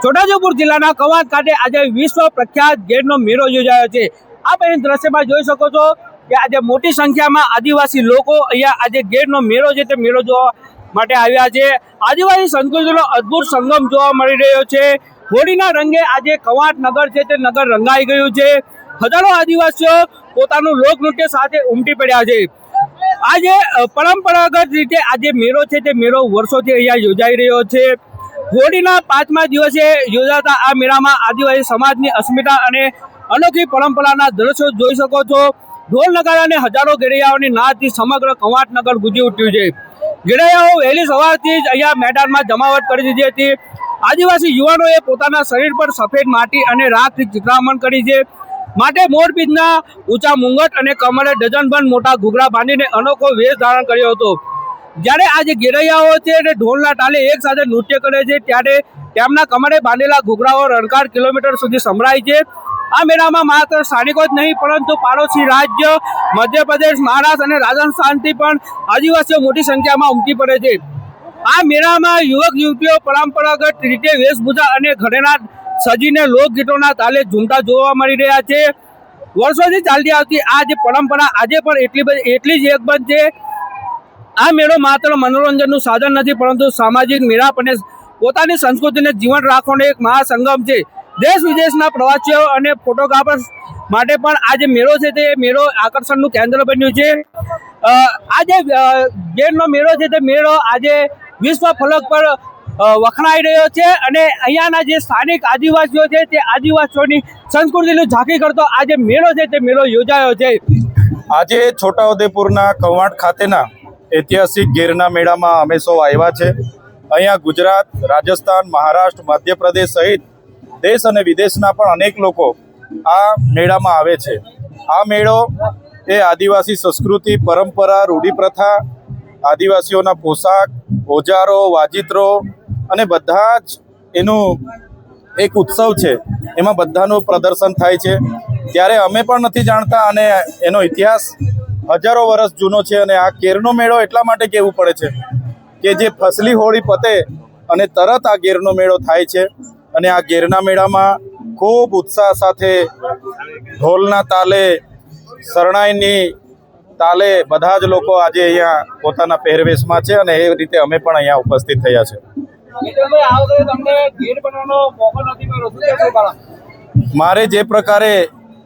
છોટાઉદેપુર જિલ્લાના કવાંટ ખાતે આજે વિશ્વ પ્રખ્યાત ગેરનો મેળો યોજાયો છે। આપ અહીં દ્રશ્યમાં જોઈ શકો છો કે આજે મોટી સંખ્યામાં આદિવાસી લોકો અહીંયા આજે ગેરનો મેળો છે તે મેળો જોવા માટે આવ્યા છે। આદિવાસી સંસ્કૃતિનો અદ્ભુત સંગમ જોવા મળી રહ્યો છે। હોળીના રંગે આજે કવાંટ નગર છે તે નગર રંગાઈ ગયું છે। હજારો આદિવાસીઓ પોતાનું લોકનૃત્ય સાથે ઉમટી પડ્યા છે। આજે પરંપરાગત રીતે આજે મેળો છે તે મેળો વર્ષોથી અહીંયા યોજાઈ રહ્યો છે। હોળીના 5મા દિવસે યોજાતા આ મેળામાં આદિવાસી સમાજની અસ્મિતા અને અનોખી પરંપરાના દ્રશ્યો જોઈ શકો છો। ઢોલ નગારા અને હજારો ઘેરૈયાઓની નાદથી સમગ્ર કવાંટ નગર ગુંજી ઉઠ્યું છે। ઘેરૈયાઓ વહેલી સવારથી જ અહીંયા મેદાનમાં જમાવટ કરી દીધી હતી। આદિવાસી યુવાનોએ પોતાના શરીર પર સફેદ માટી અને રાખથી ચિત્રામણ કરી છે। માટે મોરપીંછના ઊંચા મુંગટ અને કમરે ડઝનભર મોટા ઘૂઘરા બાંધીને અનોખો વેશ ધારણ કર્યો હતો। જ્યારે આજે ઘેરૈયાઓ છે તે ઢોલના તાલે એક સાથે નૃત્ય કરે છે ત્યારે તેમના કમરે બાંધેલા ઘૂઘરાઓ રણકાર કિલોમીટર સુધી સંભળાય છે। આ મેળામાં માત્ર સ્થાનિકો જ નહીં પરંતુ પાડોશી રાજ્ય મધ્યપ્રદેશ, મહારાષ્ટ્ર અને રાજસ્થાનથી પણ આદિવાસીઓ મોટી સંખ્યામાં ઉમટી પડે છે। આ મેળામાં યુવક યુવતીઓ પરંપરાગત રીતે વેશભૂષા અને ઘરેણા સજીને લોકગીતોના તાલે ઝૂમતા જોવા મળી રહ્યા છે। વર્ષોથી ચાલતી આવતી આ જે પરંપરા આજે પણ એટલી જ એકબંધ છે। આ મેળો માત્ર મનોરંજનનું સાધન નથી પરંતુ સામાજિક મેળાપ અને પોતાની સંસ્કૃતિને જીવંત રાખવાનો એક મહાસંગમ છે। દેશ વિદેશના પ્રવાસીઓ અને ફોટોગ્રાફર્સ માટે પણ આ જે મેળો છે તે મેળો આકર્ષણનું કેન્દ્ર બન્યું છે। આ જે ગેરનો મેળો છે તે મેળો આજે વિશ્વ ફલક પર વખણાઈ રહ્યો છે અને અહીંયાના જે સ્થાનિક આદિવાસીઓ છે તે આદિવાસીઓની સંસ્કૃતિનું ઝાંખી કરતો આ જે મેળો છે તે મેળો યોજાયો છે। આજે છોટાઉદેપુરના કવાંટ ખાતેના ઐતિહાસિક ગેરના મેળામાં અમે સૌ આવ્યા છે। અહીંયા ગુજરાત, રાજસ્થાન, મહારાષ્ટ્ર, મધ્યપ્રદેશ સહિત દેશ અને વિદેશના પણ અનેક લોકો આ મેળામાં આવે છે। આ મેળો એ આદિવાસી સંસ્કૃતિ, પરંપરા, રૂઢિપ્રથા, આદિવાસીઓના પોશાક, ઓજારો, વાજિત્રો અને બધા જ એનું એક ઉત્સવ છે। એમાં બધાનું પ્રદર્શન થાય છે। ત્યારે અમે પણ નથી જાણતા અને એનો ઇતિહાસ હજારો વર્ષ જૂનો છે। અને આ કેરનો મેળો એટલા માટે કહેવું પડે છે કે જે ફસલી હોળી પતે અને તરત આ ગેરનો મેળો થાય છે। અને આ ગેરના મેળામાં ખૂબ ઉત્સાહ સાથે ઢોલના તાલે, શરણાઈની તાલે બધા જ લોકો આજે અહીંયા પોતાના પહેરવેશમાં છે અને એ રીતે અમે પણ અહીંયા ઉપસ્થિત થયા છે। મારે જે પ્રકારે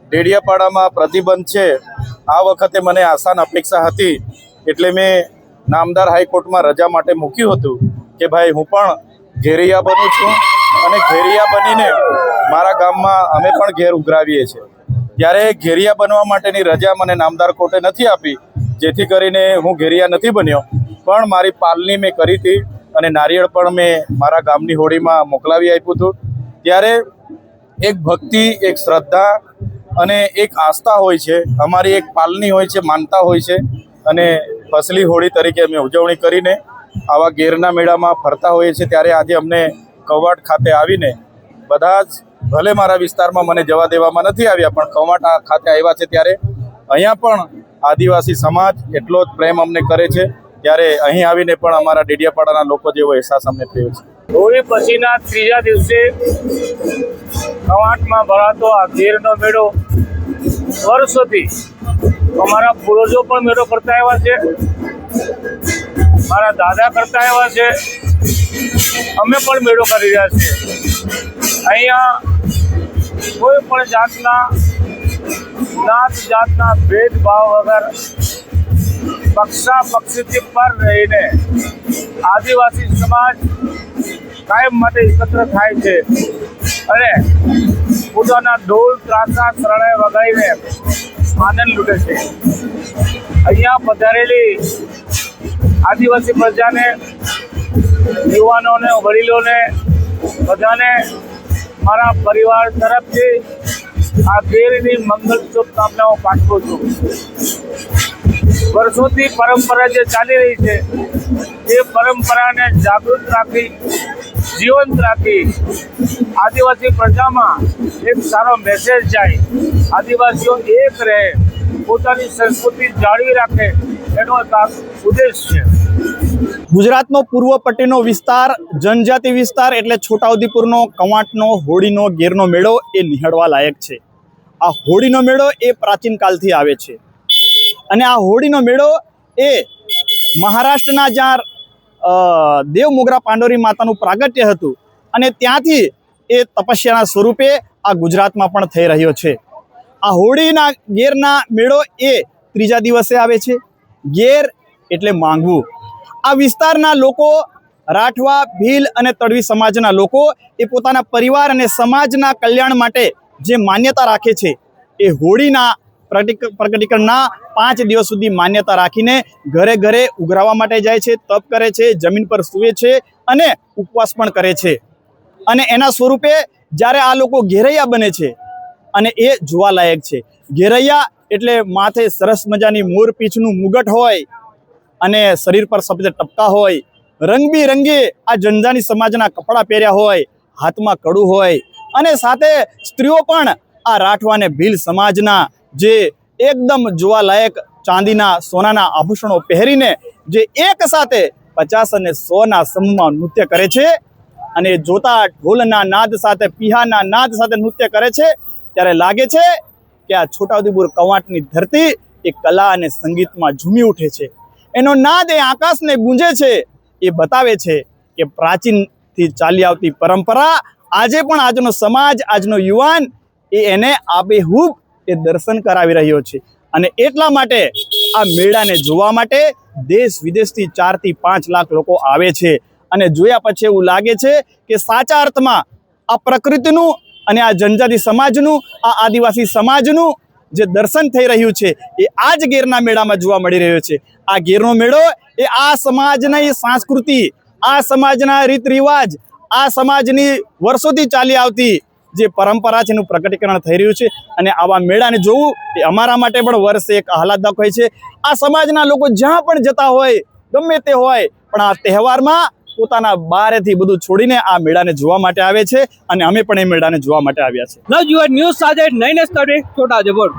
ડેડિયાપાડામાં પ્રતિબંધ છે આ વખતે મને આસાન અપેક્ષા હતી એટલે મેં નામદાર હાઈકોર્ટમાં રજા માટે મૂક્યું હતું કે ભાઈ હું પણ ઘેરૈયા બનું છું અને ઘેરૈયા બનીને મારા ગામમાં અમે પણ ઘેર ઉઘરાવીએ છીએ। ત્યારે ઘેરૈયા બનવા માટેની રજા મને નામદાર કોર્ટે નથી આપી, જેથી કરીને હું ઘેરૈયા નથી બન્યો। પણ મારી પાલણી મેં કરી હતી અને નારિયેળ પણ મેં મારા ગામની હોળીમાં મોકલાવી આપ્યું હતું। ત્યારે એક ભક્તિ, એક શ્રદ્ધા અને એક આસ્થા હોય છે। અમારી એક પાલણી હોય છે, માનતા હોય છે અને ફસલી હોળી તરીકે અમે ઉજવણી કરીને આવા ગેરના મેળામાં ફરતા હોઈએ છીએ। ત્યારે આજે અમને કવાંટ ખાતે આવીને બધા જ ભલે મારા વિસ્તારમાં મને જવા દેવામાં નથી આવ્યા પણ કવાંટ ખાતે આવ્યા છે ત્યારે અહીંયા પણ આદિવાસી સમાજ એટલો જ પ્રેમ અમને કરે છે। ત્યારે અહીં આવીને પણ અમારા ડેડિયાપાડાના લોકો જેવો અહેસાસ અમને થયો છે। હોળી પછીના ત્રીજા દિવસે કવાંટમાં ભરાતો આ ગેરનો મેળો વર્ષોથી અમારા પૂર્વજો પણ મેળો કરતા આવ્યા છે, મારા દાદા કરતા આવ્યા છે, અમે પણ મેળો કરી રહ્યા છીએ। અહીંયા કોઈ પણ જાતના નાત જાતના ભેદભાવ વગર પક્ષાપક્ષીથી પર રહીને આદિવાસી સમાજ કાયમ માટે એકત્ર થાય છે અને પોતાના ઢોલ, ત્રાસા, શરણાઈ વગાડીને આનંદ લૂંટે છે। અહીંયા પધારેલી આદિવાસી પ્રજાને, યુવાનોને, વડીલોને બધાને મારા પરિવાર તરફથી આ ગેરની મંગલ શુભકામનાઓ પાઠવું છું। વર્ષોથી પરંપરા જે ચાલી રહી છે એ પરંપરાને જાગૃત રાખી, જીવંત રાખી આદિવાસી પ્રજામાં એક સારો મેસેજ જાય, આદિવાસીઓ એક રહે, પોતાની સંસ્કૃતિ જાળવી રાખે એનો એક ઉદ્દેશ છે। ગુજરાતનો પૂર્વ પટ્ટીનો વિસ્તાર, જનજાતિ વિસ્તાર એટલે છોટાઉદેપુરનો કવાંટનો હોળીનો ગેરનો મેળો એ નિહાળવા લાયક છે. આ હોળીનો મેળો એ પ્રાચીન કાળથી આવે છે અને આ હોળીનો મેળો એ મહારાષ્ટ્રના જ્યાં દેવ મોગરા પાંડોરી માતાનું પ્રાગટ્ય હતું અને ત્યાંથી એ તપસ્યાના સ્વરૂપે આ ગુજરાતમાં પણ થઈ રહ્યો છે. આ હોળીના ગેરના મેળો એ ત્રીજા દિવસે આવે છે. ગેર એટલે માંગવું. આ વિસ્તારના લોકો રાઠવા, ભીલ અને તડવી સમાજના લોકો એ પોતાના પરિવાર અને સમાજના કલ્યાણ માટે જે માન્યતા રાખે છે એ હોળીના પ્રગટીકરણના 5 દિવસ સુધી માન્યતા રાખીને ઘરે ઘરે ઉઘરાવા માટે જાય છે, તપ કરે છે, જમીન પર સૂવે છે અને ઉપવાસ પણ કરે છે. અને એના સ્વરૂપે જ્યારે આ લોકો ઘેરૈયા બને છે અને એ જોવાલાયક છે. ઘેરૈયા એટલે માથે સરસ મજાની મોરપીંછનું મુગટ હોય અને શરીર પર સફેદ ટપકા હોય, રંગબેરંગી આ જનજાતિ સમાજના કપડાં પહેર્યા હોય, હાથમાં કડું હોય અને સાથે સ્ત્રીઓ પણ આ રાઠવા અને ભીલ સમાજના જે એકદમ જોવાલાયક ચાંદીના સોનાના આભૂષણો પહેરીને જે એક સાથે 50 અને 100ના સમૂહમાં નૃત્ય કરે છે અને જોતા ઢોલના નાદ સાથે, પીહાના નાદ સાથે નૃત્ય કરે છે ત્યારે લાગે છે કે આ છોટાઉદેપુર કવાંટની ધરતી એ કલા અને સંગીતમાં ઝૂમી ઉઠે છે. એનો નાદ એ આકાશને ગુંજે છે. એ બતાવે છે કે પ્રાચીનથી ચાલી આવતી પરંપરા આજે પણ આજનો સમાજ, આજનો યુવાન એને આબેહૂબ એ દર્શન કરાવી રહ્યો છે. અને એટલા માટે આ મેળાને જોવા માટે દેશ વિદેશથી 4 થી 5 લાખ લોકો આવે છે અને જોયા પછી એવું લાગે છે કે સાચા અર્થમાં આ પ્રકૃતિનું અને આ જનજાતિ સમાજનું, આ આદિવાસી સમાજનું જે દર્શન થઈ રહ્યું છે એ આ જ ગેરના મેળામાં જોવા મળી રહ્યો છે. આ ગેરનો મેળો એ આ સમાજની સંસ્કૃતિ, આ સમાજના રીત રિવાજ, આ સમાજની વર્ષોથી ચાલી આવતી જે પરંપરા છે એનું પ્રકટીકરણ થઈ રહ્યું છે. અને આવા મેળાને જોવું એ અમારા માટે પણ વર્ષે એક આહલાદક હોય છે. આ સમાજના લોકો જ્યાં પણ જતા હોય, ગમે તે હોય, પણ આ તહેવારમાં પોતાના બારેથી બધું છોડીને આ મેળાને જોવા માટે આવે છે અને અમે પણ એ મેળાને જોવા માટે આવ્યા છે. નવજીવન ન્યૂઝ સાથે નૈનેશ તડવી, છોટાઉદેપુર.